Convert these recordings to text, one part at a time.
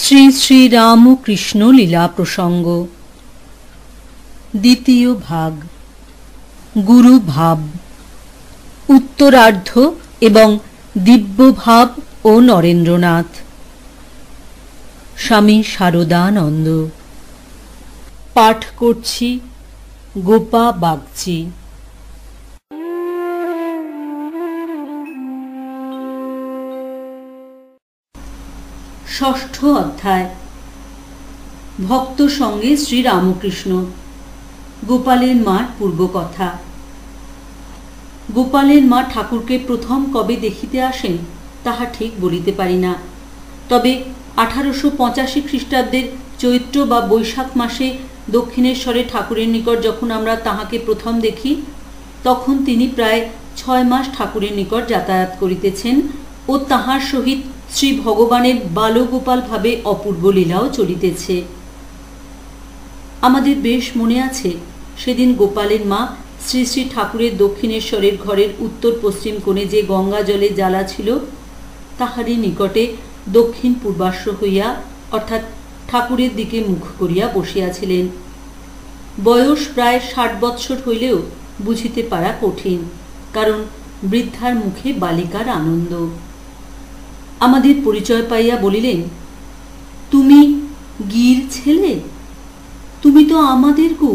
শ্রী শ্রী রামকৃষ্ণ লীলা প্রসঙ্গ দ্বিতীয় ভাগ গুরু ভাব উত্তরার্ধ এবং দিব্য ভাব ও নরেন্দ্রনাথ। স্বামী শারদানন্দ। পাঠ করছি গোপা বাগচি। ষষ্ঠ অধ্যায়। ভক্ত সঙ্গে শ্রী রামকৃষ্ণ। গোপালের মার পূর্বকথা। গোপালের মা ঠাকুরকে প্রথম কবে দেখিতে আসেন তাহা ঠিক বলিতে পারি না, তবে 1885 খ্রিস্টাব্দের চৈত্র বা বৈশাখ মাসে দক্ষিণেশ্বরে ঠাকুরের নিকট যখন আমরা তাহাকে প্রথম দেখি, তখন তিনি প্রায় 6 মাস ঠাকুরের নিকট যাতায়াত করিতেছেন ও তাহার সহিত শ্রী ভগবানের বালগোপাল ভাবে অপূর্ব লীলাও চলিতেছে। আমাদের বেশ মনে আছে, সেদিন গোপালের মা শ্রী শ্রী ঠাকুরের দক্ষিণেশ্বরের ঘরের উত্তর পশ্চিম কোণে যে গঙ্গা জলে জ্বালা ছিল, তাহারই নিকটে দক্ষিণ পূর্বাশ্র হইয়া অর্থাৎ ঠাকুরের দিকে মুখ করিয়া বসিয়াছিলেন। বয়স প্রায় 60 বৎসর হইলেও বুঝিতে পারা কঠিন, কারণ বৃদ্ধার মুখে বালিকার আনন্দ। আমাদের পরিচয় পাইয়া বলিলেন, তুমি গির ছেলে? তুমি তো আমাদের গো।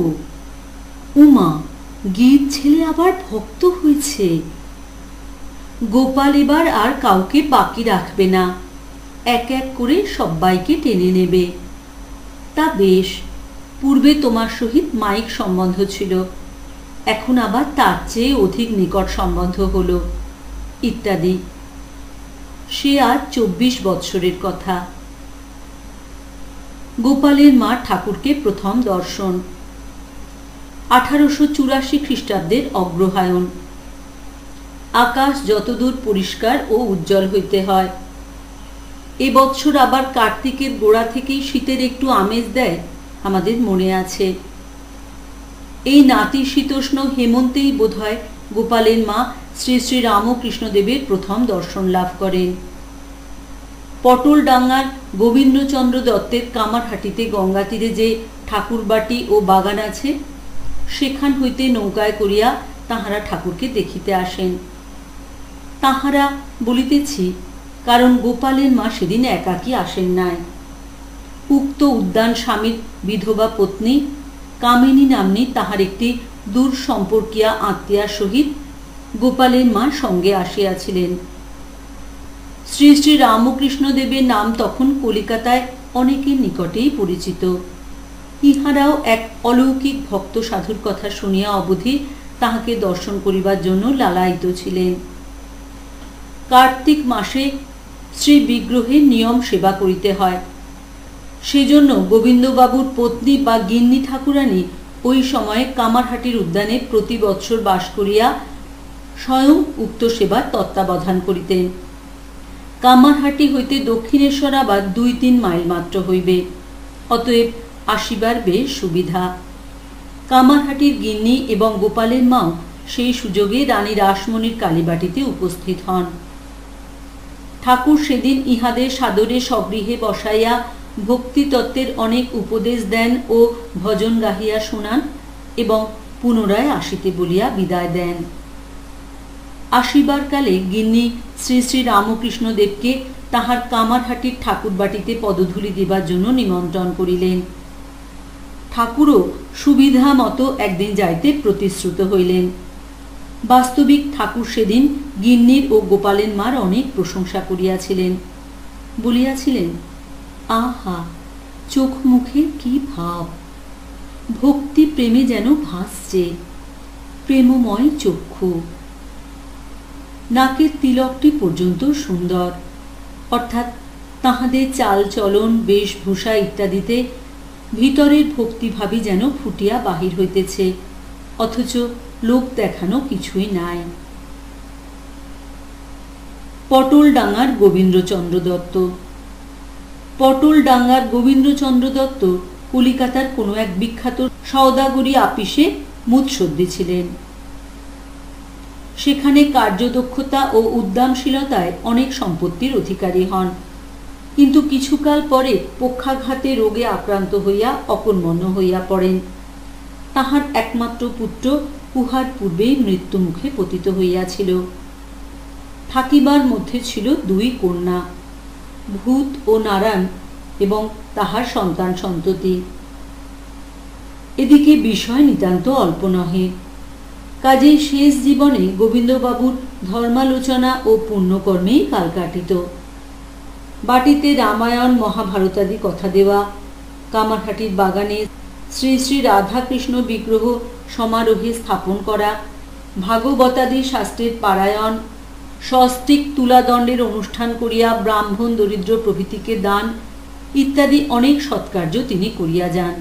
উমা, গির ছেলে আবার ভক্ত হয়েছে। গোপাল এবার আর কাউকে বাকি রাখবে না, এক এক করে সবাইকে টেনে নেবে। তা বেশ, পূর্বে তোমার সহিত মাইক সম্বন্ধ ছিল, এখন আবার তার চেয়ে অধিক নিকট সম্বন্ধ হলো, ইত্যাদি। সে আজ 24 বৎসরের কথা। গোপালের মা ঠাকুরকে প্রথম দর্শন 1884 খ্রিস্টাব্দের অগ্রহায়ণ। আকাশ যতদূর পরিষ্কার ও উজ্জ্বল হইতে হয়। এ বৎসর আবার কার্তিকের গোড়া থেকেই শীতের একটু আমেজ দেয়, আমাদের মনে আছে। এই নাতিশীতোষ্ণ হেমন্তেই বোধহয় গোপালের মা শ্রী শ্রী রামকৃষ্ণদেবের প্রথম দর্শন লাভ করেন। পটলডাঙ্গার গোবিন্দচন্দ্র দত্তের কামারহাটিতে গঙ্গা তীরে যে ঠাকুরবাটি ও বাগান আছে, সেখান হইতে নৌকায় করিয়া তাহারা ঠাকুরকে দেখিতে আসেন। তাহারা বলিতেছি, কারণ গোপালের মা সেদিন একাকী আসেন নাই। উক্ত উদ্যান স্বামীর বিধবা পত্নী কামিনী নাম্নী তাহার একটি দূর সম্পর্কীয়া আত্মীয়ার সহিত গোপালের মা সঙ্গে আসিয়াছিলেন। শ্রী শ্রী রামকৃষ্ণ দেবের নাম তখন কলিকাতায় অনেকের নিকটেই পরিচিত। ইহারাও এক অলৌকিক ভক্ত সাধুর কথা শুনিয়া অবধি তাহাকে দর্শন করিবার জন্য লালায়িত ছিলেন। কার্তিক মাসে শ্রী বিগ্রহের নিয়ম সেবা করিতে হয়, সেজন্য গোবিন্দবাবুর পত্নী বা গিন্নি ঠাকুরানী ওই সময়ে কামারহাটির উদ্যানে প্রতি বৎসর বাস করিয়া স্বয়ং উক্ত সেবার তত্ত্বাবধান করিতেন। কামারহাটি হইতে দক্ষিণেশ্বর আবার 2-3 মাইল মাত্র হইবে, অতএব আসিবার বেশ সুবিধা। কামারহাটির গিন্নি এবং গোপালের মাও সেই সুযোগে রানী রাসমণির কালীবাটিতে উপস্থিত হন। ঠাকুর সেদিন ইহাদের সাদরে স্বগৃহে বসাইয়া ভক্তিতত্ত্বের অনেক উপদেশ দেন ও ভজন গাহিয়া শোনান এবং পুনরায় আসিতে বলিয়া বিদায় দেন। আসিবার কালে গিন্নি শ্রী শ্রী রামকৃষ্ণ দেবকে তাহার কামারহাটির ঠাকুরবাটিতে পদধূলি দিবার জন্য নিমন্ত্রণ করিলেন। ঠাকুরও সুবিধা মতো একদিন যাইতে প্রতিশ্রুত হইলেন। বাস্তবিক ঠাকুর সেদিন গিন্নির ও গোপালের মার অনেক প্রশংসা করিয়াছিলেন। বলিয়াছিলেন, আহা, চোখ মুখে কি ভাব! ভক্তি প্রেমে যেন ভাসছে, প্রেমময় চক্ষু। নাকের তিলকটি পর্যন্ত সুন্দর, অর্থাৎ তাহাদের চাল চলন বেশভূষা ইত্যাদিতে ভিতরের ভক্তিভাবই যেন ফুটিয়া বাহির হইতেছে, অথচ লোক দেখানো কিছুই নাই। পটলডাঙ্গার গোবিন্দচন্দ্র দত্ত। পটলডাঙ্গার গোবিন্দচন্দ্র দত্ত কলিকাতার কোনো এক বিখ্যাত সওদাগরি আপিসে মুৎসদ্দি ছিলেন। সেখানে কার্যদক্ষতা ও উদ্যমশীলতায় অনেক সম্পত্তির অধিকারী হন। কিন্তু কিছুকাল পরে পক্ষাঘাতে রোগে আক্রান্ত হইয়া অকর্মণ্য হইয়া পড়েন। তাহার একমাত্র পুত্র উহার পূর্বেই মৃত্যু মুখে পতিত হইয়াছিল। থাকিবার মধ্যে ছিল দুই কন্যা, ভূত ও নারায়ণ, এবং তাহার সন্তান সন্ততি। এদিকে বিষয় নিতান্ত অল্প নহে। কাজেই শেষ জীবনে গোবিন্দবাবুর ধর্মালোচনা ও পুণ্যকর্মেই কাল কাটিত। বাটিতে রামায়ণ মহাভারতাদি কথা দেওয়া, কামারহাটির বাগানে শ্রী শ্রী রাধাকৃষ্ণ বিগ্রহ সমারোহে স্থাপন করা, ভাগবতাদি শাস্ত্রের পারায়ণ, স্বস্তিক তুলাদণ্ডের অনুষ্ঠান করিয়া ব্রাহ্মণ দরিদ্র প্রভৃতিকে দান ইত্যাদি অনেক সৎকার্য তিনি করিয়া যান।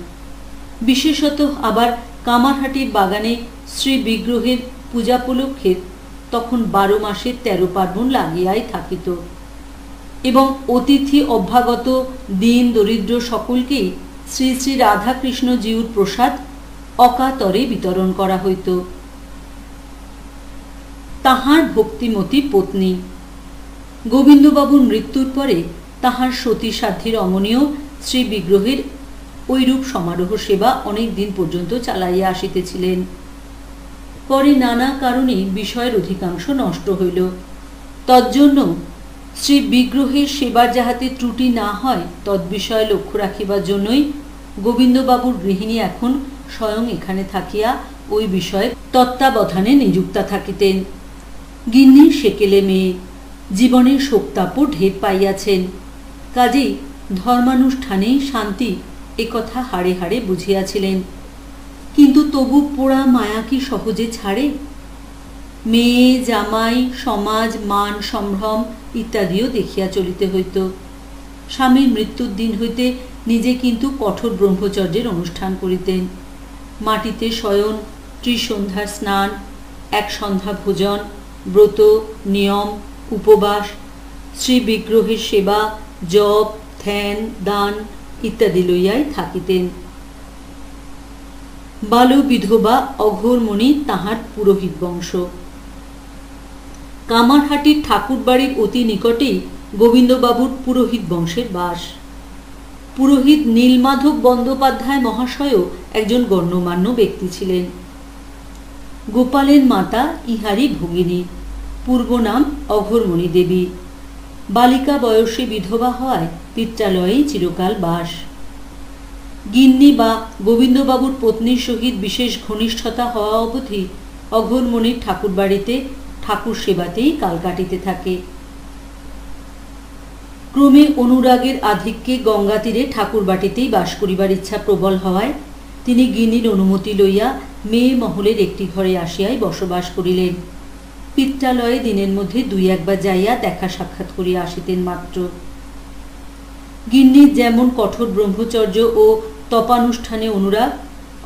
বিশেষত আবার কামারহাটির বাগানে শ্রী বিগ্রহের পূজাপলক্ষে তখন 12 মাসে 13 পার্বণ লাগিয়াই থাকিত, এবং অতিথি অভ্যাগত দীন দরিদ্র সকলকেই শ্রী শ্রী রাধাকৃষ্ণ জিউর প্রসাদ অকাতরে বিতরণ করা হইত। তাহার ভক্তিমতী পত্নী গোবিন্দবাবুর মৃত্যুর পরে তাহার সতী সাধ্যের অমনীয় শ্রী বিগ্রহের ঐরূপ সমারোহ সেবা অনেক দিন পর্যন্ত চালাইয়া আসিতেছিলেন। পরে নানা কারণে বিষয়ের অধিকাংশ নষ্ট হইল। তজ্জন্য শ্রী বিগ্রহের সেবার যাহাতে ত্রুটি না হয় তদ্বিষয়ে লক্ষ্য রাখিবার জন্যই গোবিন্দবাবুর গৃহিণী এখন স্বয়ং এখানে থাকিয়া ওই বিষয়ে তত্ত্বাবধানে নিযুক্তা থাকিতেন। গিন্নি সেকেলে মেয়ে, জীবনের শোকতাপও ঢের পাইয়াছেন, কাজেই ধর্মানুষ্ঠানেই শান্তি একথা হাড়ে হাড়ে বুঝিয়াছিলেন। কিন্তু তবু পোড়া মায়া কি সহজে ছাড়ে? মেয়ে, জামাই, সমাজ, মান সম্ভ্রম ইত্যাদিও দেখিয়া চলিতে হইত। স্বামীর মৃত্যুর দিন হইতে নিজে কিন্তু কঠোর ব্রহ্মচর্যের অনুষ্ঠান করিতেন। মাটিতে শয়ন, ত্রিসন্ধ্যার স্নান, এক সন্ধ্যা ভোজন, ব্রত, নিয়ম, উপবাস, শ্রী বিগ্রহের সেবা, জপ, ধ্যান, দান ইত্যাদি লইয়াই থাকিতেন। বালু বিধবা অঘোরমণি তাহার পুরোহিত বংশ। কামারহাটির ঠাকুরবাড়ির অতি নিকটেই গোবিন্দবাবুর পুরোহিত বংশের বাস। পুরোহিত নীলমাধব বন্দ্যোপাধ্যায় মহাশয়ও একজন গণ্যমান্য ব্যক্তি ছিলেন। গোপালের মাতা ইহারি ভগিনী, পূর্ব নাম অঘোরমণি দেবী। বালিকা বয়সে বিধবা হওয়ায় পিত্রালয়েই চিরকাল বাস। গিন্নি বা গোবিন্দবাবুর পত্নীর সহিত বিশেষ ঘনিষ্ঠতা হওয়া অবধি অঘোরমণির ঠাকুরবাড়িতে ঠাকুর সেবাতেই কাল কাটিতে থাকে। ক্রমে অনুরাগের আধিক্যে গঙ্গা তীরে ঠাকুরবাড়িতেই বাস করিবার ইচ্ছা প্রবল হওয়ায় তিনি গিন্নির অনুমতি লইয়া মেয়ে মহলের একটি ঘরে আসিয়াই বসবাস করিলেন। পিত্রালয়ে দিনের মধ্যে 2-1 বার যাইয়া দেখা সাক্ষাৎ করিয়া আসিতেন মাত্র। গিন্নির যেমন কঠোর ব্রহ্মচর্য ও তপানুষ্ঠানে অনুরাগ,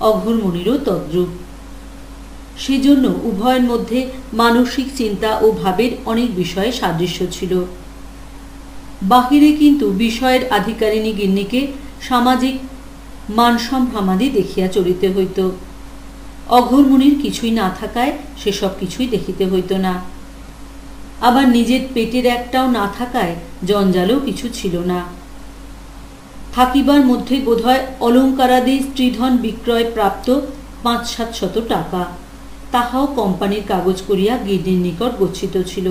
অঘোরমণিরও তদ্রূপ। সেজন্য উভয়ের মধ্যে মানসিক চিন্তা ও ভাবের অনেক বিষয়ে সাদৃশ্য ছিল। বাহিরে কিন্তু বিষয়ের আধিকারিণী গিন্নিকে সামাজিক মানসম্ভ্রমাদি দেখিয়া চলিতে হইত। অঘোরমণির কিছুই না থাকায় সেসব কিছুই দেখিতে হইত না। আবার নিজের পেটের একটাও না থাকায় জঞ্জালও কিছু ছিল না। থাকিবার মধ্যে বোধহয় অলঙ্কারাদি স্ত্রীধন বিক্রয় প্রাপ্ত 500-700 টাকা, তাহাও কোম্পানির কাগজ করিয়া গিন্নির নিকট গচ্ছিত ছিল।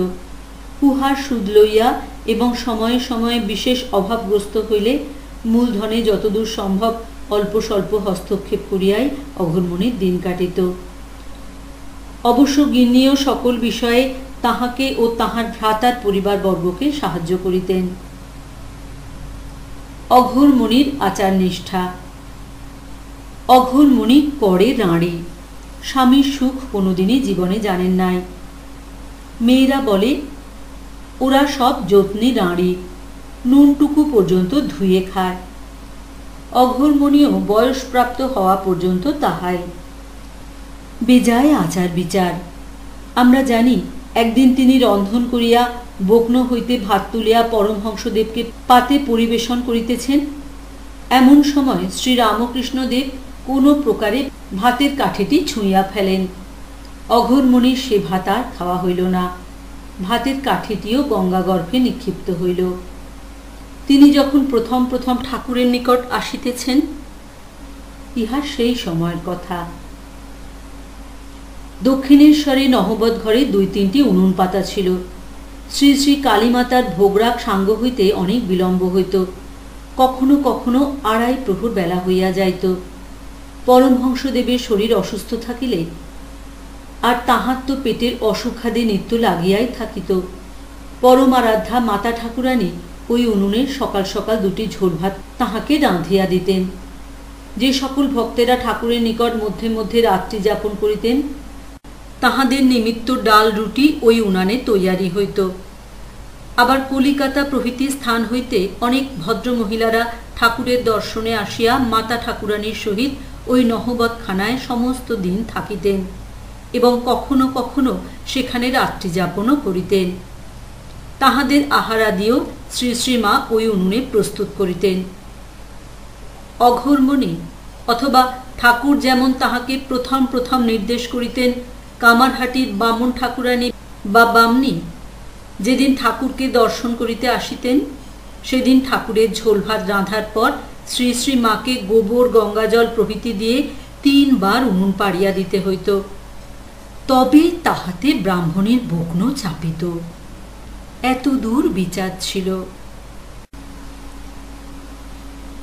উহার সুদ লইয়া এবং সময়ে সময়ে বিশেষ অভাবগ্রস্ত হইলে মূলধনে যতদূর সম্ভব অল্প স্বল্প হস্তক্ষেপ করিয়াই অঘোরমণির দিন কাটিত। অবশ্য গিন্নিও সকল বিষয়ে তাহাকে ও তাহার ভ্রাতার পরিবারবর্গকে সাহায্য করিতেন। অঘোরমণির আচার নিষ্ঠা। অঘোরমণি করে রাঁড়ি, স্বামীর সুখ কোনোদিনই জীবনে জানেন নাই। মেয়েরা বলে ওরা সব যত্নী রাঁড়ি, নুনটুকু পর্যন্ত ধুয়ে খায়। অঘোরমণিও বয়সপ্রাপ্ত হওয়া পর্যন্ত তাহাই। বেজায় আচার বিচার। আমরা জানি একদিন তিনি রন্ধন করিয়া বগ্ন হইতে ভাত তুলিয়া পরমহংসদেবকে পাতে পরিবেশন করিতেছেন। এমন সময় শ্রী রামকৃষ্ণদেব কোনো প্রকারে ভাতের কাঠিটি ছুঁইয়া ফেলেন। অঘোরমণির সে ভাত আর খাওয়া হইল না। ভাতের কাঠিটিও গঙ্গা গর্ভে নিক্ষিপ্ত হইল। তিনি যখন প্রথম প্রথম ঠাকুরের নিকট আসিতেছেন, ইহা সেই সময়ের কথা। দক্ষিণেশ্বরে নহবত ঘরে 2-3টি উনুন পাতা ছিল। শ্রী শ্রী কালীমাতার ভোগরাগ সাঙ্গ হইতে অনেক বিলম্ব হইত। কখনো কখনো 2.5 প্রহর বেলা হইয়া যাইত। পরমহংসদেবের শরীর অসুস্থ থাকিলে আর তাহার তো পেটের অসুখাদে নিত্য লাগিয়াই থাকিত। পরমারাধ্যা মাতা ঠাকুরানী ওই উনুনের সকাল সকাল 2টি ঝোল ভাত তাহাকে রাঁধিয়া দিতেন। যে সকল ভক্তেরা ঠাকুরের নিকট মধ্যে মধ্যে রাত্রি যাপন করিতেন, তাহাদের নিমিত্ত ডাল রুটি ওই উনানে তৈয়ারি হইত। আবার কলিকাতা প্রভৃতি স্থান হইতে অনেক ভদ্র মহিলারা ঠাকুরের দর্শনে আসিয়া মাতা ঠাকুরানীর সহিত ওই নহবতখানায় সমস্ত দিন থাকিতেন এবং কখনো কখনো সেখানে রাত্রি যাপনও করিতেন। তাহাদের আহারাদিও শ্রী শ্রীমা ওই উনুনে প্রস্তুত করিতেন। অঘোরমণি অথবা ঠাকুর যেমন তাহাকে প্রথম প্রথম নির্দেশ করিতেন, কামারহাটির বামুন ঠাকুরানী বা বামনি যেদিন ঠাকুরকে দর্শন করিতে আসিতেন, সেদিন ঠাকুরের ঝোল ভাত রাঁধার পর শ্রী শ্রী মাকে গোবর গঙ্গাজল প্রভৃতি দিয়ে 3 বার উনুন পাড়িয়া দিতে হইত। তবে তাহাতে ব্রাহ্মণের বগ্ন চাপিত। এত দূর বিচার ছিল।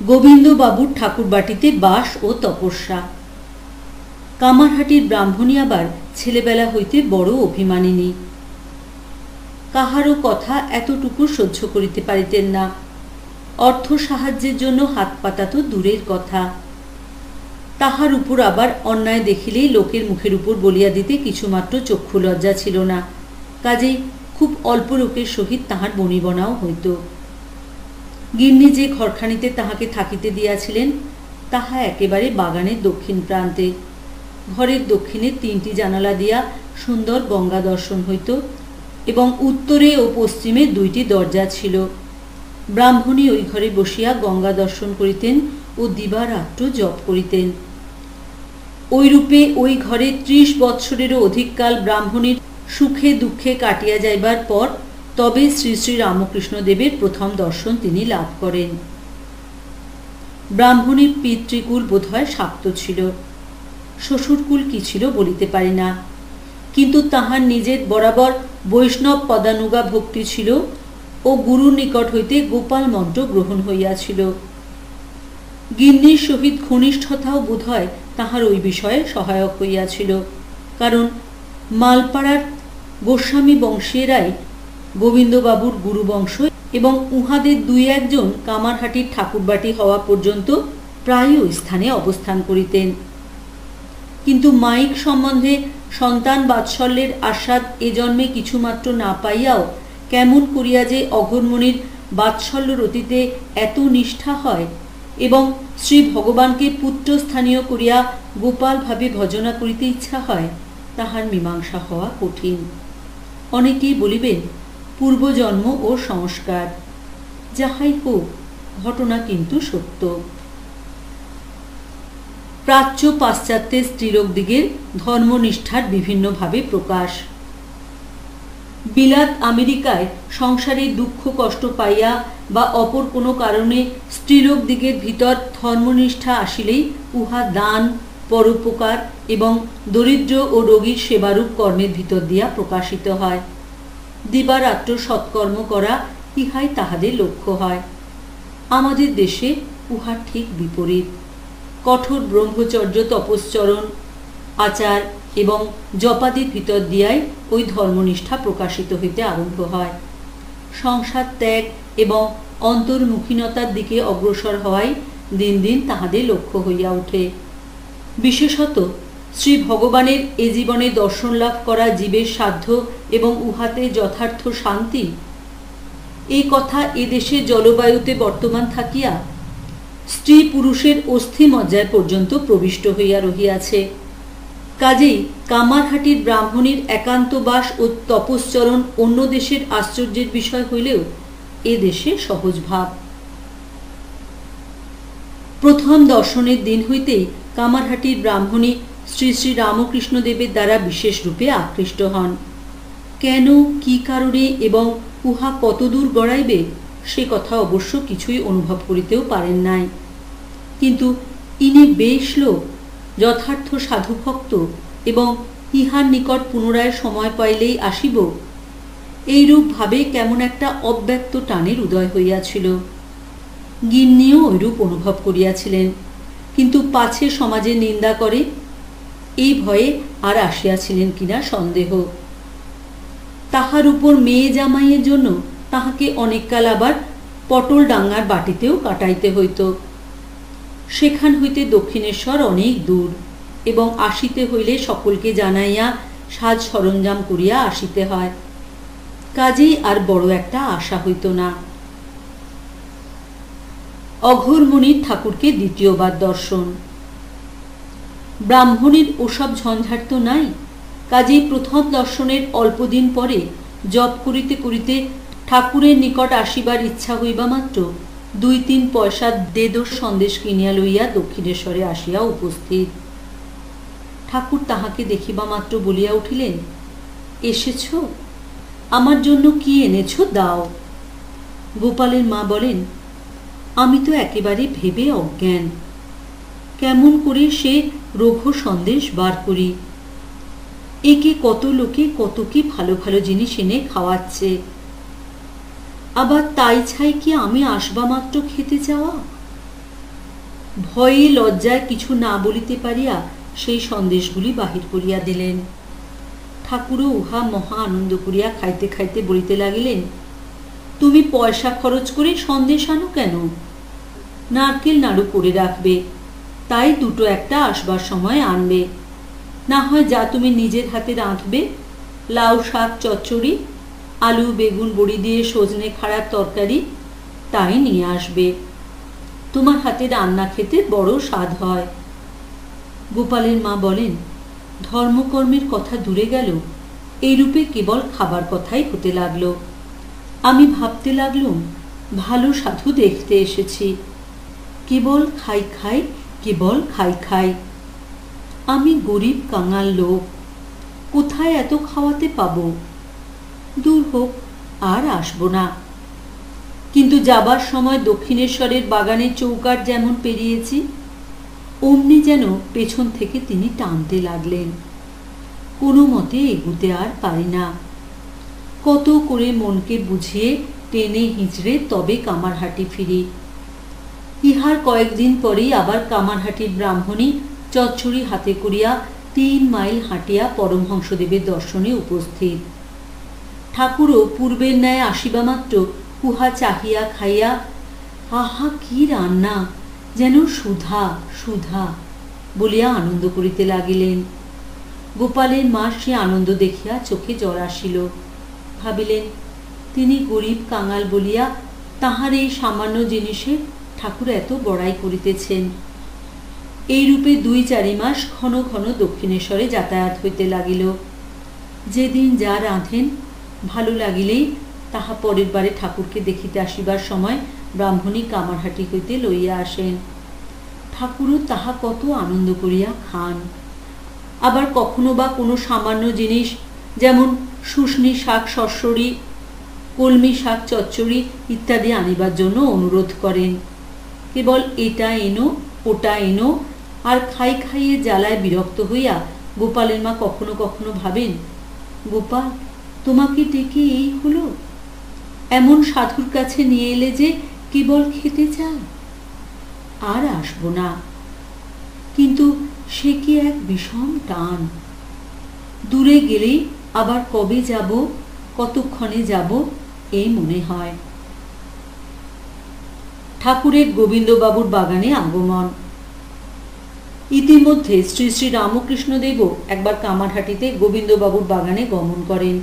গোবিন্দবাবুর ঠাকুরবাটিতে বাস ও তপস্যা। কামারহাটির ব্রাহ্মণী আবার ছেলেবেলা হইতে বড় অভিমানিনী। কাহারও কথা এতটুকু সহ্য করিতে পারিতেন না। অর্থ সাহায্যের জন্য হাত পাতা তো দূরের কথা। তাহার উপর আবার অন্যায় দেখিলেই লোকের মুখের উপর বলিয়া দিতে কিছুমাত্র চক্ষু লজ্জা ছিল না। কাজেই খুব অল্প লোকের সহিত তাহার বনিবনাও হইত। গিন্নি যে ঘরখানিতে তাহাকে থাকিতে দিয়াছিলেন, তাহা একেবারে বাগানের দক্ষিণ প্রান্তে। ঘরের দক্ষিণে 3টি জানালা দিয়া সুন্দর গঙ্গা দর্শন হইত এবং উত্তরে ও পশ্চিমে 2টি দরজা ছিল। ব্রাহ্মণী ওই ঘরে বসিয়া গঙ্গা দর্শন করিতেন ও দিবারাত্র জপ করিতেন। ওইরূপে ওই ঘরে 30 বৎসরেরও অধিককাল ব্রাহ্মণীর সুখে দুঃখে কাটিয়া যাইবার পর তবে শ্রী শ্রী রামকৃষ্ণদেবের প্রথম দর্শন তিনি লাভ করেন। ব্রাহ্মণীর পিতৃকুল বোধহয় শাক্ত ছিল, শ্বশুরকুল কি ছিল বলিতে পারি না, কিন্তু তাহার নিজের বরাবর বৈষ্ণব পদানুগা ভক্তি ছিল ও গুরুর নিকট হইতে গোপাল মন্ত্র গ্রহণ হইয়াছিল। গিন্নির সহিত ঘনিষ্ঠতাও বোধহয় তাহার ওই বিষয়ে সহায়ক হইয়াছিল, কারণ মালপাড়ার গোস্বামী বংশীয়রাই গোবিন্দবাবুর গুরুবংশ এবং উহাদের 2-1 জন কামারহাটির ঠাকুরবাটি হওয়া পর্যন্ত প্রায় ওই স্থানে অবস্থান করিতেন। কিন্তু মাইক সম্বন্ধে সন্তান বাৎসল্যের আস্বাদ এ জন্মে কিছুমাত্র না পাইয়াও কেমন করিয়া যে অঘোরমণির বাৎসল্য রতিতে এত নিষ্ঠা হয় এবং শ্রী ভগবানকে পুত্রস্থানীয় করিয়া গোপালভাবে ভজনা করিতে ইচ্ছা হয়, তাহার মীমাংসা হওয়া কঠিন। অনেকেই বলিবেন পূর্বজন্ম ও সংস্কার। যাহাই হোক, ঘটনা কিন্তু সত্য। প্রাচ্য পাশ্চাত্যের স্ত্রীলোকদিগের ধর্মনিষ্ঠার বিভিন্নভাবে প্রকাশ। বিলাত আমেরিকায় সংসারে দুঃখ কষ্ট পাইয়া বা অপর কোনো কারণে স্ত্রীলোকদিগের ভিতর ধর্মনিষ্ঠা আসিলেই উহা দান, পরোপকার এবং দরিদ্র ও রোগীর সেবারূপ কর্মের ভিতর দিয়া প্রকাশিত হয়। দিবারাত্র সৎকর্ম করা ইহাই তাহাদের লক্ষ্য হয়। আমাদের দেশে উহা ঠিক বিপরীত। কঠোর ব্রহ্মচর্য, তপশ্চরণ, আচার এবং জপাদির ভিতর দিয়াই ওই ধর্মনিষ্ঠা প্রকাশিত হইতে আরম্ভ হয়। সংসার ত্যাগ এবং অন্তর্মুখীনতার দিকে অগ্রসর হওয়াই দিন দিন তাহাদের লক্ষ্য হইয়া ওঠে। বিশেষত শ্রী ভগবানের এ জীবনে দর্শন লাভ করা জীবের সাধ্য এবং উহাতে যথার্থ শান্তি, এই কথা এদেশের জলবায়ুতে বর্তমান থাকিয়া স্ত্রী পুরুষের অস্থিমজ্জায় পর্যন্ত প্রবিষ্ট হইয়া রহিয়াছে। কাজেই কামারহাটির ব্রাহ্মণীর একান্তবাস ও তপশ্চরণ অন্য দেশের আশ্চর্যের বিষয় হইলেও এ দেশে সহজ ভাব। প্রথম দর্শনের দিন হইতেই কামারহাটির ব্রাহ্মণী শ্রী শ্রী রামকৃষ্ণদেবের দ্বারা বিশেষ রূপে আকৃষ্ট হন। কেন, কি কারণে এবং উহা কতদূর গড়াইবে, সে কথা অবশ্য কিছুই অনুভব করিতেও পারেন নাই। কিন্তু ইনি বেশ লোক, যথার্থ সাধুভক্ত এবং ইহার নিকট পুনরায় সময় পাইলেই আসিব, এইরূপ ভাবে কেমন একটা অব্যক্ত টানের উদয় হইয়াছিল। গিন্নিও ঐরূপ অনুভব করিয়াছিলেন, কিন্তু পাছে সমাজে নিন্দা করে এই ভয়ে আর আসিয়াছিলেন কিনা সন্দেহ। তাহার উপর মেয়ে জামাইয়ের জন্য তাহাকে অনেককাল আবার পটল ডাঙ্গার বাটিতেও কাটাইতে হইত। সেখান হইতে দক্ষিণেশ্বর অনেক দূর, এবং আসিতে হইলে সকলকে জানাইয়া সাজ সরঞ্জাম করিয়া আসিতে হয়। কাজেই আর বড় একটা আশা হইত না। অঘোরমণির ঠাকুরকে দ্বিতীয়বার দর্শন। ব্রাহ্মণের ওসব ঝঞ্ঝাট তো নাই। কাজেই প্রথম দর্শনের অল্পদিন পরে জপ করিতে করিতে ঠাকুরের নিকট আসিবার ইচ্ছা হইবা মাত্র 2-3 পয়সা দেদর সন্দেশ কিনিয়া লইয়া দক্ষিণেশ্বরে আসিয়া উপস্থিত। ঠাকুর তাহাকে দেখিবা মাত্র বলিয়া উঠিলেন, এসেছ? আমার জন্য কি এনেছ দাও। গোপালের মা বলেন, আমি তো একেবারে ভেবে অজ্ঞান, কেমন করে সে রঘু সন্দেশ বার করি। একে কত লোকে কত কি ভালো ভালো জিনিস এনে খাওয়াচ্ছে, আবার তাই ছাই কি আমি আসবা মাত্র খেতে চাওয়া। ভয়ে লজ্জায় কিছু না বলিতে পারিয়া সেই সন্দেশগুলি বাহির করিয়া দিলেন। ঠাকুরও উহা মহা আনন্দ করিয়া খাইতে খাইতে বলিতে লাগিলেন, তুমি পয়সা খরচ করে সন্দেশ আনো কেন? নারকেল নাড়ু করে রাখবে, তাই দুটো একটা আসবার সময় আনবে। না হয় যা তুমি নিজের হাতে রাঁধবে, লাউ শাক চচ্চড়ি, আলু বেগুন বড়ি দিয়ে সজনে খাড়ার তরকারি, তাই নিয়ে আসবে। তোমার হাতে রান্না খেতে বড় স্বাদ হয়। গোপালের মা বলেন, ধর্মকর্মের কথা দূরে গেল, এইরূপে কেবল খাবার কথাই হতে লাগলো। আমি ভাবতে লাগলুম, ভালো সাধু দেখতে এসেছি, কেবল খাই খাই, কেবল খাই খাই। আমি গরিব কাঙাল লোক, কোথায় এত খাওয়াতে পাবো? দূর হোক, আর আসবো না। কিন্তু যাবার সময় দক্ষিণেশ্বরের বাগানের চৌকাঠ যেমন পেরিয়েছি, অমনি যেন পেছন থেকে তিনি টানতে লাগলেন। কোনো মতে এগুতে আর পারি না। কত করে মনকে বুঝিয়ে টেনে হিঁচড়ে তবে কামারহাটি ফিরি। ইহার কয়েকদিন পরেই আবার কামারহাটির ব্রাহ্মণী চচ্চড়ি হাতে করিয়া 3 মাইল হাঁটিয়া পরমহংসদেবের দর্শনে উপস্থিত। ঠাকুরও পূর্বের ন্যায় আসিবা মাত্র উহা চাহিয়া খাইয়া, আহা কি রান্না, যেন সুধা সুধা বলিয়া আনন্দ করিতে লাগিলেন। গোপালের মা সে আনন্দ দেখিয়া চোখে জল আসিল। ভাবিলেন, তিনি গরিব কাঙাল বলিয়া তাহার এই সামান্য জিনিসে ঠাকুর এত বড়াই করিতেছেন। এইরূপে 2-4 মাস ঘন ঘন দক্ষিণেশ্বরে যাতায়াত হইতে লাগিল। যেদিন যা রাঁধেন ভালো লাগিলেই তাহা পরের বারে ঠাকুরকে দেখিতে আসিবার সময় ব্রাহ্মণী কামারহাটি হইতে লইয়া আসেন। ঠাকুরও তাহা কত আনন্দ করিয়া খান। আবার কখনো বা কোনো সামান্য জিনিস, যেমন শুশনি শাক সরসরি, কলমি শাক চচ্চড়ি ইত্যাদি আনিবার জন্য অনুরোধ করেন। কেবল এটা এনো ওটা এনো, আর খাই খাইয়ে জ্বালায় বিরক্ত হইয়া গোপালের মা কখনো কখনো ভাবেন, গোপাল তোমাকে ডেকে এই হলো, এমন সাধুর কাছে নিয়ে এলে যে কেবল খেতে চায়, আর আসবো না। কিন্তু সে কি এক বিষম টান। দূরে গেলেই আবার কবে যাব, কতক্ষণে যাব এই মনে হয়। ঠাকুরের গোবিন্দবাবুর বাগানে আগমন। ইতিমধ্যে শ্রী শ্রী রামকৃষ্ণদেবও একবার কামারহাটিতে গোবিন্দবাবুর বাগানে গমন করেন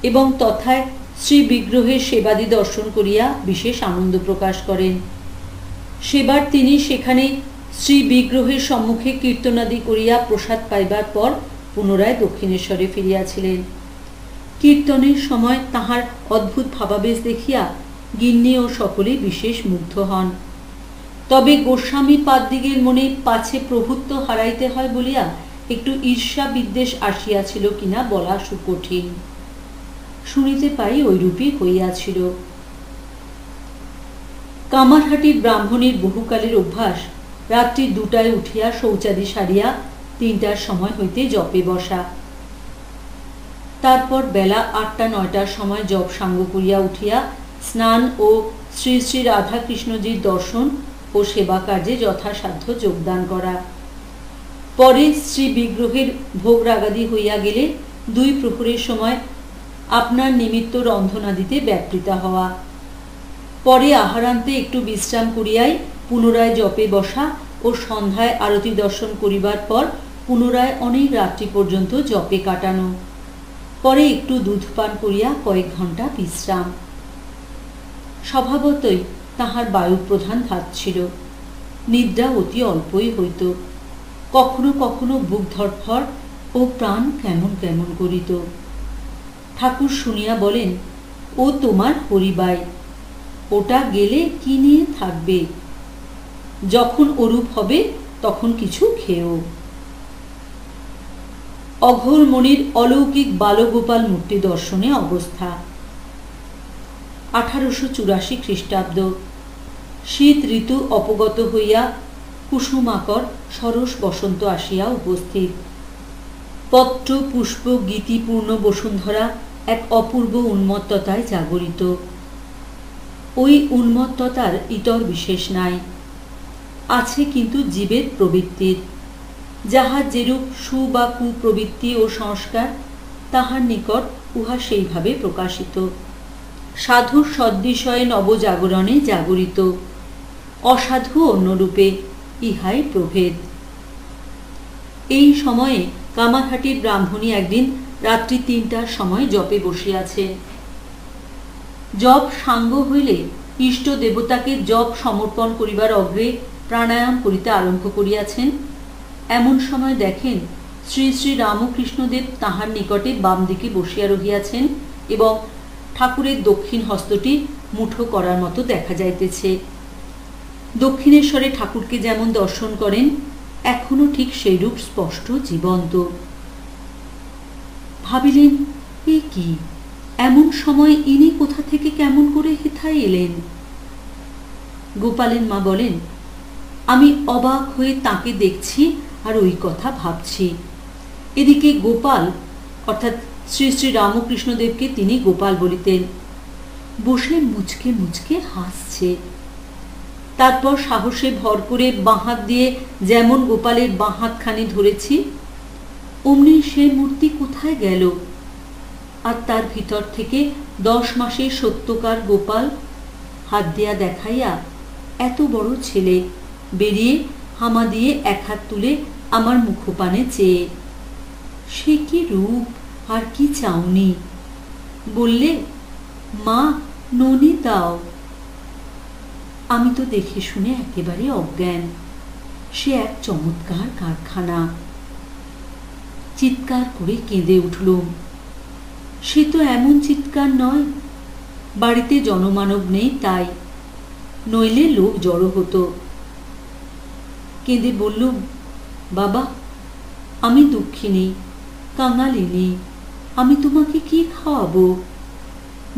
এবং তথায় শ্রী বিগ্রহের সেবাদি দর্শন করিয়া বিশেষ আনন্দ প্রকাশ করেন। সেবার তিনি সেখানে শ্রী বিগ্রহের সম্মুখে কীর্তনাদি করিয়া প্রসাদ পাইবার পর পুনরায় দক্ষিণেশ্বরে ফিরিয়াছিলেন। কীর্তনের সময় তাহার অদ্ভুত ভাবাবেশ দেখিয়া গিন্নি ও সকলেই বিশেষ মুগ্ধ হন। তবে গোস্বামী পাদদিগের মনে পাছে প্রভুত্ব হারাইতে হয় বলিয়া একটু ঈর্ষা বিদ্বেষ আসিয়াছিল কিনা বলা সুকঠিন। শুনিতে পাই ঐরূপই হইয়াছিল। কামারহাটির ব্রাহ্মণীর বহুকালের অভ্যাস রাত্রি 2টায় উঠিয়া শৌচাদি সারিয়া 3টার সময় হইতে জপে বসা। তারপর বেলা 8টা-9টার সময় জপ সাঙ্গ করিয়া উঠিয়া স্নান ও শ্রী শ্রী রাধাকৃষ্ণজির দর্শন ও সেবা কার্যে যথাসাধ্য যোগদান করা। পরে শ্রী বিগ্রহের ভোগ রাগাদি হইয়া গেলে 2 প্রহরের সময় আপনার নিমিত্ত রন্ধনাদিতে ব্যাপৃতা হওয়া। পরে আহারান্তে একটু বিশ্রাম করিয়াই পুনরায় জপে বসা ও সন্ধ্যায় আরতি দর্শন করিবার পর পুনরায় অনেক রাত্রি পর্যন্ত জপে কাটানো। পরে একটু দুধ পান করিয়া কয়েক ঘণ্টা বিশ্রাম। স্বভাবতই তাহার বায়ু প্রধান ধাত ছিল। নিদ্রা অতি অল্পই হইত। কখনো কখনো বুক ধড়ফড় ও প্রাণ কেমন কেমন করিত। ঠাকুর শুনিয়া বলেন, ও তোমার হরিবাই, ওটা গেলে কি নিয়ে থাকবে? যখন ওরূপ হবে তখন কিছু খেও। অঘোরমণির অলৌকিক বালগোপাল মূর্তি দর্শনে অবস্থা। 1884 খ্রিস্টাব্দ। শীত ঋতু অপগত হইয়া কুসুমাকর সরস বসন্ত আসিয়া উপস্থিত। পত্র পুষ্প গীতিপূর্ণ বসুন্ধরা এক অপূর্ব উন্মত্ততায় জাগরিত। ওই উন্মত্ততার ইতর বিশেষ নাই, আছে কিন্তু জীবের প্রবৃত্তির। যাহার যেরূপ সু বা কু প্রবৃত্তি ও সংস্কার, তাহার নিকট উহা সেইভাবে প্রকাশিত। সাধুর সদ্বিষয়ে নবজাগরণে জাগরিত, অসাধু অন্যরূপে, ইহাই প্রভেদ। এই সময়ে কামারহাটির ব্রাহ্মণী একদিন রাত্রি 3টার সময় জপে বসিয়াছে। জপ সাঙ্গ হইলে ইষ্ট দেবতাকে জপ সমর্পণ করিবার অগ্রে প্রাণায়াম করিতে আরম্ভ করিয়াছেন। এমন সময় দেখেন শ্রী শ্রী রামকৃষ্ণদেব তাহার নিকটে বাম দিকে বসিয়া রহিয়াছেন এবং ঠাকুরের দক্ষিণ হস্তটি মুঠো করার মতো দেখা যাইতেছে। দক্ষিণেশ্বরে ঠাকুরকে যেমন দর্শন করেন, এখনো ঠিক সেইরূপ স্পষ্ট জীবন্ত। ভাবিলেন, এ কি, এমন সময় ইনি কোথা থেকে কেমন করে হেথায় এলেন? গোপালের মা বলেন, আমি অবাক হয়ে তাকে দেখছি আর ওই কথা ভাবছি। এদিকে গোপাল, অর্থাৎ শ্রী শ্রী রামকৃষ্ণদেবকে তিনি গোপাল বলিতেন, বসে মুচকে মুচকে হাসছে। তারপর সাহসে ভর করে বাঁ হাত দিয়ে যেমন গোপালের বাঁ হাতখানি ধরেছি, অমনি সে মূর্তি কোথায় গেল? আর তার ভিতর থেকে 10 মাসের সত্যকার গোপাল হাত দিয়া দেখাইয়া এত বড় ছেলে বেরিয়ে হামা দিয়ে এক হাত তুলে আমার মুখপানে চেয়ে, সে কি রূপ আর কি চাউনি! বললে, মা ননি দাও। আমি তো দেখে শুনে একেবারে অজ্ঞান। সে এক চমৎকার কারখানা। চিৎকার করে কেঁদে উঠলুম। সে তো এমন চিৎকার নয়, বাড়িতে জনমানব নেই তাই, নইলে লোক জড়ো হতো। কেঁদে বললুম, বাবা, আমি দুঃখিনী, কাঙালিনী, আমি তোমাকে কি খাওয়াবো?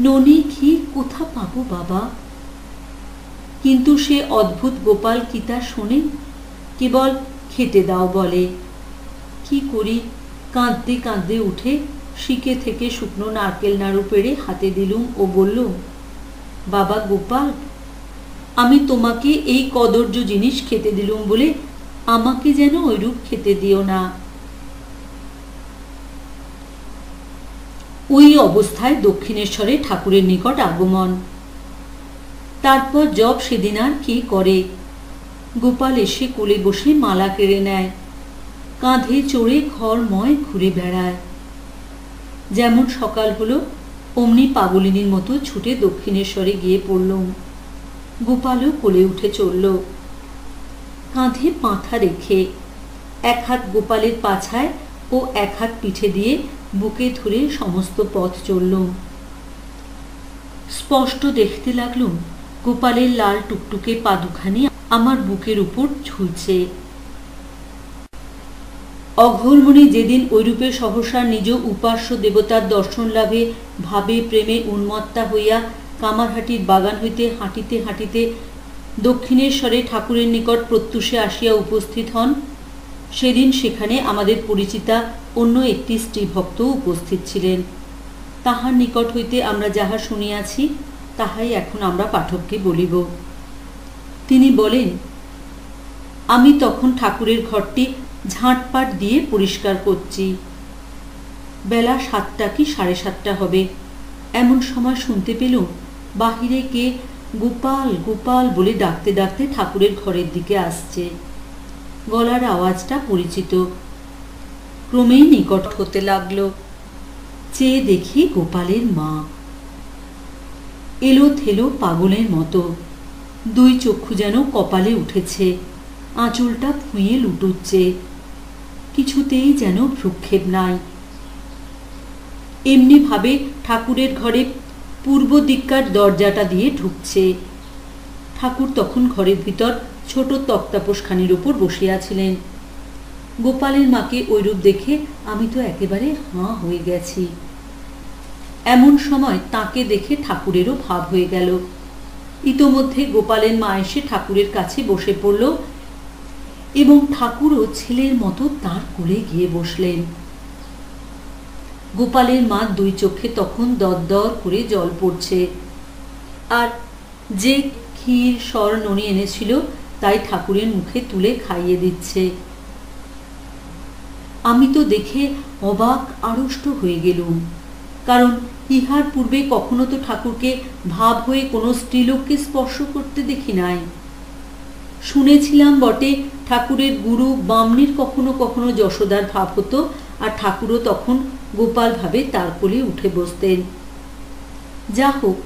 ননি ঘি কোথা পাবো বাবা? কিন্তু সে অদ্ভুত গোপাল কি তা শোনে? কেবল খেতে দাও বলে। কি করি? কাঁদতে কাঁদতে উঠে শিকে থেকে শুকনো নারকেল নাড়ু পেড়ে হাতে দিলুম ও বললুম, বাবা গোপাল, আমি তোমাকে এই কদর্য জিনিস খেতে দিলুম বলে আমাকে যেন ওইরূপ খেতে দিও না। ওই অবস্থায় দক্ষিণেশ্বরে ঠাকুরের নিকট আগমন। তারপর জপ সেদিন আর কি করে? গোপাল এসে কোলে বসে মালা কেড়ে নেয়, কাঁধে চড়ে ঘরময় ঘুরে বেড়ায়। যেমন সকাল হলো অমনি পাগলিনীর মতো ছুটে দক্ষিণেশ্বরে গিয়ে পড়লুম। গোপালও কোলে উঠে চলল, কাঁধে পাঁথা রেখে, এক হাত গোপালের পাছায় ও এক হাত পিঠে দিয়ে বুকে ধরে সমস্ত পথ চললুম। স্পষ্ট দেখতে লাগলুম গোপালের লাল টুকটুকে পাদুখানি আমার বুকের উপর ঝুলছে। অঘোরমণি যেদিন ঐরূপে সহসা নিজ উপাস্য দেবতার দর্শন লাভে ভাবে প্রেমে উন্মত্তা হইয়া কামারহাটির বাগান হইতে হাঁটিতে হাঁটিতে দক্ষিণেশ্বরে ঠাকুরের নিকট প্রত্যুষে আসিয়া উপস্থিত হন, সেদিন সেখানে আমাদের পরিচিতা অন্য একটি স্ত্রীভক্ত উপস্থিত ছিলেন। তাহার নিকট হইতে আমরা যাহা শুনিয়াছি তাহাই এখন আমরা পাঠককে বলিব। তিনি বলেন, আমি তখন ঠাকুরের ঘরটি ঝাঁটপাট দিয়ে পরিষ্কার করছি। বেলা 7টা কি 7:30 হবে। এমন সময় শুনতে পেলুম বাহিরে কে গোপাল গোপাল বলে ডাকতে ডাকতে ঠাকুরের ঘরের দিকে আসছে। গলার আওয়াজটা পরিচিত। ক্রমেই নিকট হতে লাগলো। চেয়ে দেখি গোপালের মা, এলো থেলো পাগলের মতো, দুই চক্ষু যেন কপালে উঠেছে, আঁচলটা ফুঁয়ে লুটুচ্ছে, কিছুতেই যেন ভ্রুক্ষেপ নাই। এমনি ভাবে ঠাকুরের ঘরে পূর্ব দিককার দরজাটা দিয়ে ঢুকছে। ঠাকুর তখন ঘরের ভিতর ছোট তক্তাপোষখানির উপর বসিয়াছিলেন। গোপালের মাকে ওইরূপ দেখে আমি তো একেবারে হাঁ হয়ে গেছি। এমন সময় তাকে দেখে ঠাকুরেরও ভাব হয়ে গেল। ইতোমধ্যে গোপালের মা এসে ঠাকুরের কাছে বসে পড়ল এবং ঠাকুরও ছেলের মতো তার কোলে গিয়ে বসলেন। গোপালের মা দুই চোখে তখন দরদর করে জল পড়ছে, আর যে ক্ষীর সর ননি এনেছিল তাই ঠাকুরের মুখে তুলে খাইয়ে দিচ্ছে। আমি তো দেখে অবাক আড়ষ্ট হয়ে গেলুম, কারণ ইহার পূর্বে কখনো তো ঠাকুরকে ভাব হয়ে কোনো স্ত্রীলোককে স্পর্শ করতে দেখি নাই। শুনেছিলাম বটে ঠাকুরের গুরু বামনির কখনো কখনো যশোদার ভাব হতো, আর ঠাকুরও তখন গোপাল ভাবে তার কোলে উঠে বসতেন। যা হোক,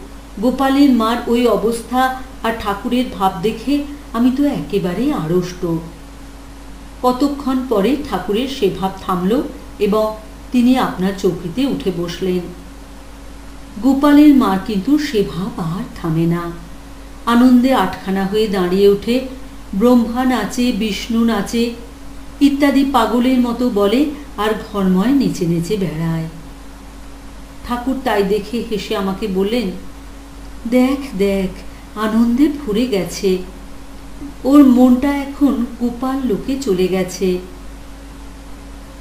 গোপালের মার ওই অবস্থা আর ঠাকুরের ভাব দেখে আমি তো একেবারে আড়ষ্ট। কতক্ষণ পরে ঠাকুরের সে ভাব থামল এবং তিনি আপনার চৌকিতে উঠে বসলেন। গোপালের মার কিন্তু সে ভাব আর থামে না। আনন্দে আটখানা হয়ে দাঁড়িয়ে উঠে ব্রহ্মা নাচে, বিষ্ণু নাচে ইত্যাদি পাগলের মতো বলে, আর ঘরময় নেচে নেচে বেড়ায়। ঠাকুর তাই দেখে হেসে আমাকে বললেন, দেখ দেখ, আনন্দে ভরে গেছে, ওর মনটা এখন গোপাল লোকে চলে গেছে।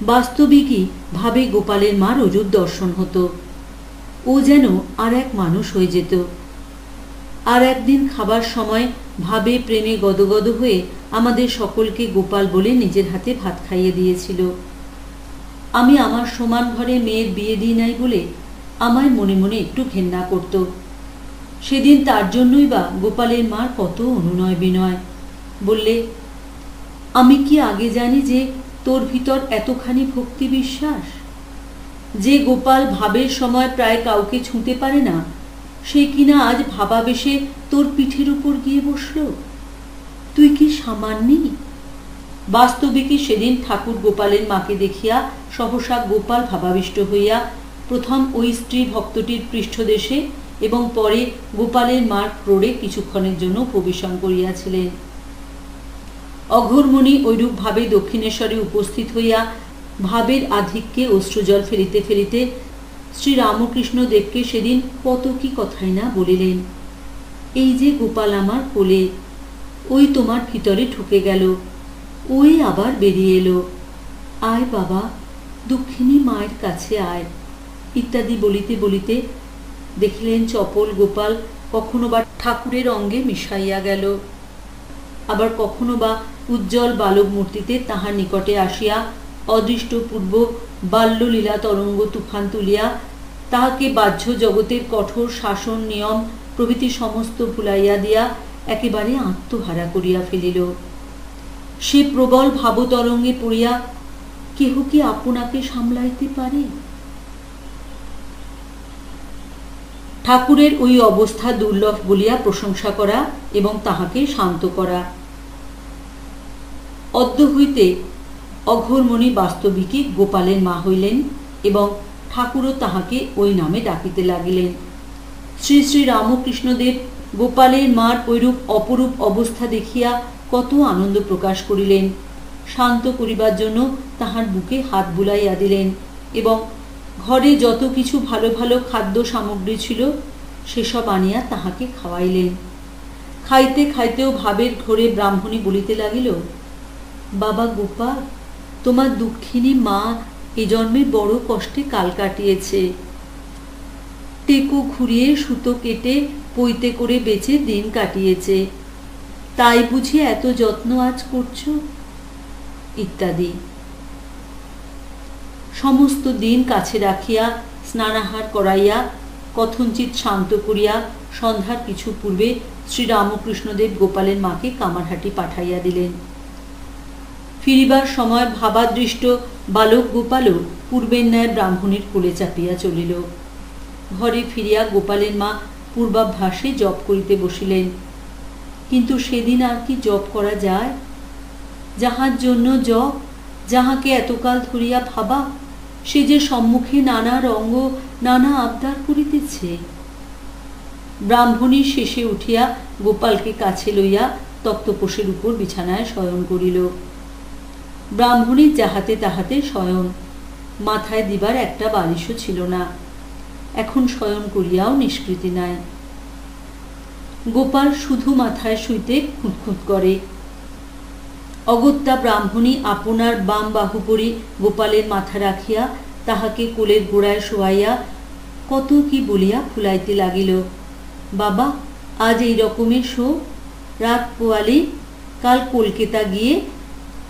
বাস্তবিকই ভাবে গোপালের মার অযুত দর্শন হতো। ও যেন আর এক মানুষ হয়ে যেত। আর একদিন খাবার সময় ভাবে প্রেমে গদগদ হয়ে আমাদের সকলকে গোপাল বলে নিজের হাতে ভাত খাইয়ে দিয়েছিল। আমি আমার সমান ঘরে মেয়ের বিয়ে দিই নাই বলে আমায় মনে মনে একটু ঘেন্না করত। সেদিন তার জন্যই বা গোপালের মার কত অনুনয় বিনয়। বললে, আমি কি আগে জানি যে তোর ভিতর এতখানি ভক্তি বিশ্বাস? যে গোপাল ভাবের সময় প্রায় কাউকে ছুঁতে পারে না, সে কিনা আজ ভাবাবেশে তোর পিঠের উপর গিয়ে বসল। তুই কি সামান্যি? বাস্তবিকই সেদিন ঠাকুর গোপালের মাকে দেখিয়া সহসা গোপাল ভাবাবিষ্ট হইয়া প্রথম ওই স্ত্রী ভক্তটির পৃষ্ঠদেশে এবং পরে গোপালের মার ক্রোড়ে কিছুক্ষণের জন্য উপবেশন করিয়াছিলেন। অঘোরমণি ঐরূপ ভাবে দক্ষিণেশ্বরে উপস্থিত হইয়া ভাবের আধিক্যে অশ্রুজল ফেলিতে ফেলিতে শ্রী রামকৃষ্ণ দেবকে সেদিন কত কি কথাই না বলিলেন। এই যে গোপাল আমার কোলে, ওই তোমার ভিতরে ঢুকে গেল, ওই আবার বেরিয়ে এলো, আয় বাবা, দুঃখিনী মায়ের কাছে আয়, ইত্যাদি বলিতে বলিতে দেখিলেন চপল গোপাল কখনো বা ঠাকুরের অঙ্গে মিশাইয়া গেল, আবার কখনো বা উজ্জ্বল বালক মূর্তিতে তাহার নিকটে আসিয়া অদৃষ্টপূর্ব বাল্যলীলা তরঙ্গ তুফান তুলিয়া তাহাকে বাহ্য জগতের কঠোর শাসন নিয়ম প্রভৃতি সমস্ত ভুলাইয়া দিয়া একেবারে আত্মহারা করিয়া ফেলিল। সে প্রবল ভাবতরঙ্গে পড়িয়া কেহ কি আপনাকে সামলাইতে পারে? ঠাকুরের ওই অবস্থা দুর্লভ বলিয়া প্রশংসা করা এবং তাহাকে শান্ত করা। অদ্য হইতে অঘোরমণি বাস্তবিকই গোপালের মা হইলেন এবং ঠাকুরও তাহাকে ওই নামে ডাকিতে লাগিলেন। শ্রী শ্রী রামকৃষ্ণদেব গোপালের মার ঐরূপ অপরূপ অবস্থা দেখিয়া কত আনন্দ প্রকাশ করিলেন। শান্ত করিবার জন্য তাহার বুকে হাত বুলাইয়া দিলেন এবং ঘরে যত কিছু ভালো ভালো খাদ্য সামগ্রী ছিল সেসব আনিয়া তাহাকে খাওয়াইলেন। খাইতে খাইতেও ভাবের ঘোরে ব্রাহ্মণী বলিতে লাগিল, বাবা গোপাল, তোমার দুঃখিনী মা এ জন্মে বড় কষ্টে কাল কাটিয়েছে। টেকো ঘুরিয়ে সুতো কেটে পইতে করে বেচে দিন কাটিয়েছে, তাই বুঝি এত যত্ন আজ করছো? ইত্যাদি। সমস্ত দিন কাছে রাখিয়া স্নানাহার করাইয়া কথঞ্চিত শান্ত করিয়া সন্ধ্যার কিছু পূর্বে শ্রীরামকৃষ্ণদেব গোপালের মাকে কামারহাটি পাঠাইয়া দিলেন। ফিরিবার সময় ভাবাদৃষ্ট বালক গোপালও পূর্বের ন্যায় ব্রাহ্মণের কোলে চাপিয়া চলিল। ঘরে ফিরিয়া গোপালের মা পূর্বাভ্যাসে জপ করিতে বসিলেন। কিন্তু সেদিন আর কি জপ করা যায়? যাহার জন্য জপ, যাহাকে এতকাল ধরিয়া ভাবা, সে যে সম্মুখে নানা রঙ্গ নানা আবদার করিতেছে। ব্রাহ্মণী শেষে উঠিয়া গোপালকে কাছে লইয়া তক্তপোষের উপর বিছানায় শয়ন করিল। ব্রাহ্মণীর যাহাতে তাহাতে শয়ন, মাথায় দিবার একটা বালিশও ছিল না। এখন শয়ন করিয়াও নিষ্কৃতি নাই। গোপাল শুধু মাথায় শুইতে খুঁতখুঁত করে। অগত্যা ব্রাহ্মণী আপনার বাম বাহুপরি গোপালের মাথা রাখিয়া তাহাকে কোলের গোড়ায় শোয়াইয়া কত কি বলিয়া ফুলাইতে লাগিল। বাবা, আজ এই রকমের শো, রাত পোয়ালে কাল কলকাতা গিয়ে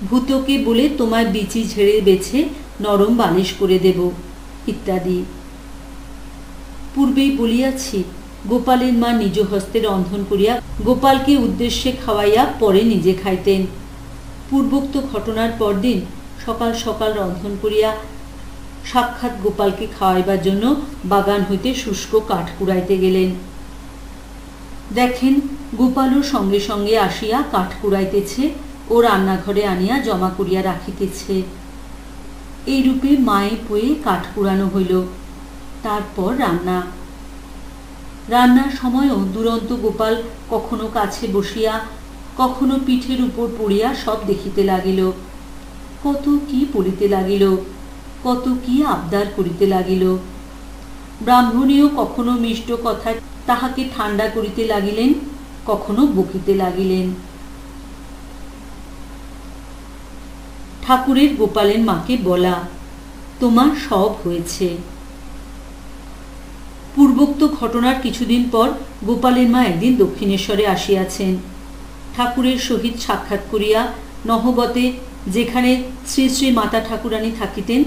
ভূতকে বলে তোমার বিচি ঝেড়ে বেছে নরম বালিশ করে দেব, ইত্যাদি। পূর্বেই বলিয়াছি, গোপালের মা নিজ হস্তে রন্ধন করিয়া গোপালকে উদ্দেশ্যে খাওয়াইয়া পরে নিজে খাইতেন। পূর্বোক্ত ঘটনার পরদিন সকাল সকাল রন্ধন করিয়া সাক্ষাৎ গোপালকে খাওয়াইবার জন্য বাগান হইতে শুষ্ক কাঠ কুড়াইতে গেলেন। দেখেন গোপালও সঙ্গে সঙ্গে আসিয়া কাঠ কুড়াইতেছে ও রান্নাঘরে আনিয়া জমা করিয়া রাখিতেছে। এইরূপে মায়ে পয়ে কাঠ কুড়ানো হইল। তারপর রান্নার সময়ও দুরন্ত গোপাল কখনো কাছে বসিয়া কখনো পিঠের উপর পড়িয়া সব দেখিতে লাগিল। কত কি পড়িতে লাগিল, কত কি আবদার করিতে লাগিল। ব্রাহ্মণীও কখনো মিষ্ট কথায় তাহাকে ঠান্ডা করিতে লাগিলেন, কখনো বকিতে লাগিলেন। ঠাকুরের গোপালের মাকে বলা, তোমার সব হয়েছে। পূর্বোক্ত ঘটনার কিছুদিন পর গোপালের মা একদিন দক্ষিণেশ্বরে আসিয়াছেন। ঠাকুরের সহিত সাক্ষাৎ করিয়া নহবতে যেখানে শ্রী শ্রী মাতা ঠাকুরানী থাকিতেন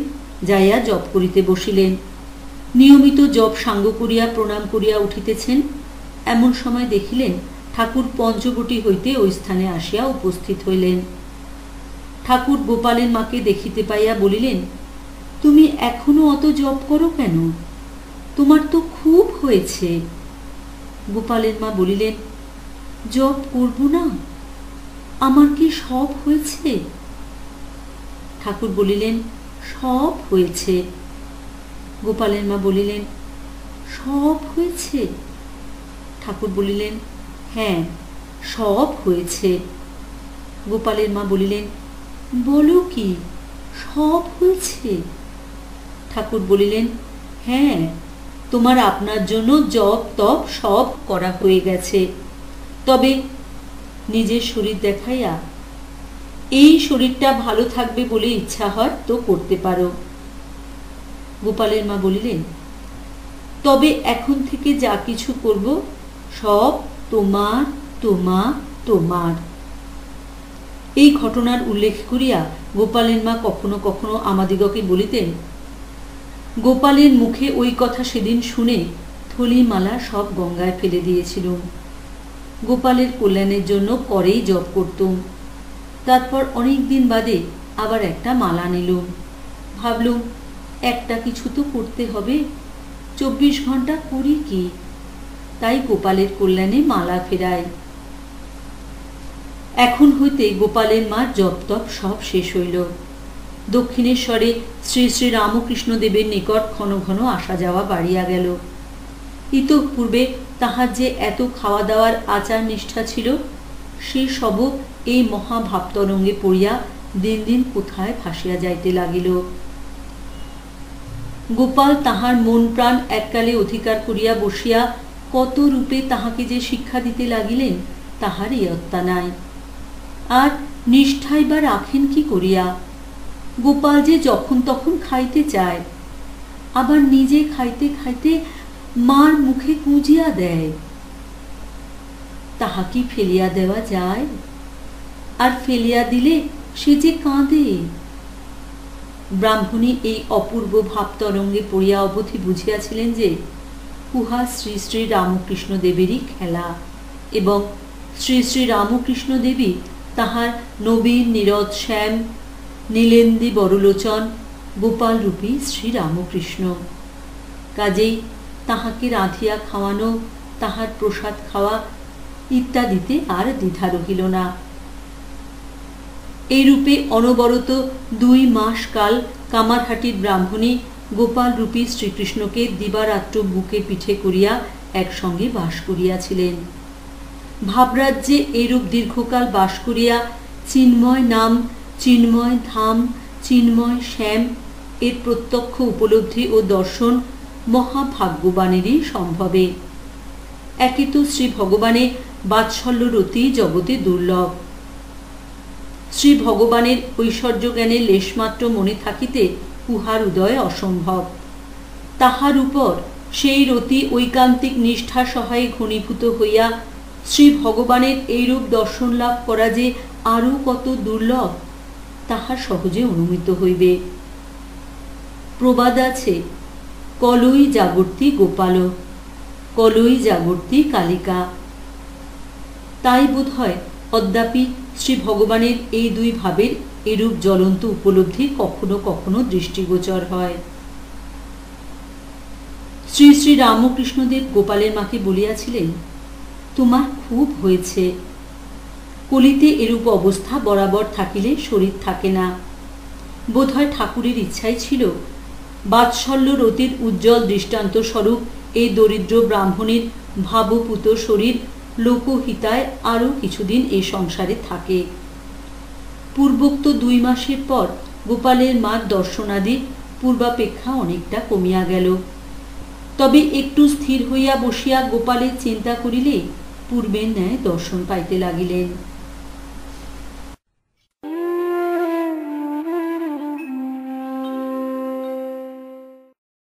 যাইয়া জপ করিতে বসিলেন। নিয়মিত জপ সাঙ্গ করিয়া প্রণাম করিয়া উঠিতেছেন। এমন সময় দেখিলেন ঠাকুর পঞ্চবটী হইতে ওই স্থানে আসিয়া উপস্থিত হইলেন। ঠাকুর গোপালের মাকে দেখিতে পাইয়া বলিলেন, তুমি এখনো অত জপ করো কেন? তোমার তো খুব হয়েছে। গোপালের মা বলিলেন, জপ করব না? আমার কি সব হয়েছে? ঠাকুর বলিলেন, সব হয়েছে। গোপালের মা বলিলেন, সব হয়েছে? ঠাকুর বলিলেন, হ্যাঁ, সব হয়েছে। গোপালের মা বলিলেন, বলো কি, সব হয়েছে? ঠাকুর বলিলেন, হ্যাঁ, তোমার আপনার জন্য জপ তপ সব করা হয়ে গেছে। তবে নিজের শরীর দেখাইয়া এই শরীরটা ভালো থাকবে বলে ইচ্ছা হয় তো করতে পারো। গোপালের মা বলিলেন, তবে এখন থেকে যা কিছু করব সব তোমার তোমার তোমার। এই ঘটনার উল্লেখ করিয়া গোপালের মা কখনো কখনো আমাদিগকে বলিতেন, গোপালের মুখে ওই কথা সেদিন শুনে থলিমালা সব গঙ্গায় ফেলে দিয়েছিলুম। গোপালের কল্যাণের জন্য পরেই জপ করতুম। তারপর অনেক দিন বাদে আবার একটা মালা নিলুম। ভাবলুম একটা কিছু তো করতে হবে, 24 ঘন্টা করি কি? তাই গোপালের কল্যাণে মালা ফেরাই। এখন হইতে গোপালের মার জপ তপ সব শেষ হইল। দক্ষিণেশ্বরে শ্রী শ্রী রামকৃষ্ণ দেবের নিকট ঘন ঘন আসা যাওয়া বাড়িয়া গেল। ইতঃপূর্বে তাহার যে এত খাওয়া দাওয়ার আচার নিষ্ঠা ছিল, সে সব এই মহাভাবতরঙ্গে পড়িয়া দিন দিন কোথায় ভাসিয়া যাইতে লাগিল। গোপাল তাহার মন প্রাণ এককালে অধিকার করিয়া বসিয়া কত রূপে তাহাকে যে শিক্ষা দিতে লাগিলেন, তাহার ইয়ত্তা নাই। আর নিষ্ঠাই বা রাখেন কি করিয়া? গোপাল যে যখন তখন খাইতে চায়, আবার নিজে খাইতে খাইতে মার মুখে গুজিয়া দেয়। তাহা কি ফেলিয়া দেওয়া যায়? আর ফেলিয়া দিলে সে যে কাঁদে। ব্রাহ্মণী এই অপূর্ব ভাবতরঙ্গে পড়িয়া অবধি বুঝিয়াছিলেন যে উহা শ্রী শ্রী রামকৃষ্ণ দেবেরই খেলা, এবং শ্রী শ্রী রামকৃষ্ণ দেবী তাহার নবীন নীরদ শ্যাম নীলেন্দি বড়লোচন গোপাল রূপী শ্রী রামকৃষ্ণ। কাজেই তাহাকে রাঁধিয়া খাওয়ানো, তাহার প্রসাদ খাওয়া ইত্যাদিতে আর দ্বিধা রহিল না। এই রূপে অনবরত 2 মাস কাল কামারহাটির ব্রাহ্মণী গোপাল রূপী শ্রীকৃষ্ণকে দিবারাত্র বুকে পিঠে করিয়া একসঙ্গে বাস করিয়াছিলেন। ভাবরাজ্যে এইরূপ দীর্ঘকাল বাস করিয়া চিন্ময় নাম, চিন্ময় ধাম, চিন্ময় শ্যাম এর প্রত্যক্ষ উপলব্ধি ও দর্শন মহাভাগ্যবানেরই সম্ভবে। একে তো শ্রী ভগবানের বাৎসল্যরতি জগতে দুর্লভ। শ্রী ভগবানের ঐশ্বর্য জ্ঞানের লেশমাত্র মনে থাকিতে উহার উদয় অসম্ভব। তাহার উপর সেই রতি ঐকান্তিক নিষ্ঠা সহায়ে ঘনীভূত হইয়া শ্রী ভগবানের এইরূপ দর্শন লাভ করা যে আরও কত দুর্লভ তাহা সহজে অনুমিত হইবে। প্রবাদ আছে, কলই জাগর্তি গোপাল, কলই জাগর্তি কালিকা। তাই বোধ হয় অদ্যাপি শ্রী ভগবানের এই 2 ভাবের এরূপ জ্বলন্ত উপলব্ধি কখনো কখনো দৃষ্টিগোচর হয়। শ্রী শ্রী রামকৃষ্ণদেব গোপালের মাকে বলিয়াছিলেন, তোমার খুব হয়েছে। কলিতে এরূপ অবস্থা বরাবর থাকিলে শরীর থাকে না। বোধহয় ঠাকুরের ইচ্ছাই ছিল বাৎসল্য রতির উজ্জ্বল দৃষ্টান্ত স্বরূপ এই দরিদ্র ব্রাহ্মণের ভাবপুত শরীর লোকহিতায় আরও কিছুদিন এ সংসারে থাকে। পূর্বোক্ত 2 মাসের পর গোপালের মার দর্শনাদি পূর্বাপেক্ষা অনেকটা কমিয়া গেল। তবে একটু স্থির হইয়া বসিয়া গোপালের চিন্তা করিলে পূর্বের ন্যায় দর্শন পাইতে লাগিলেন।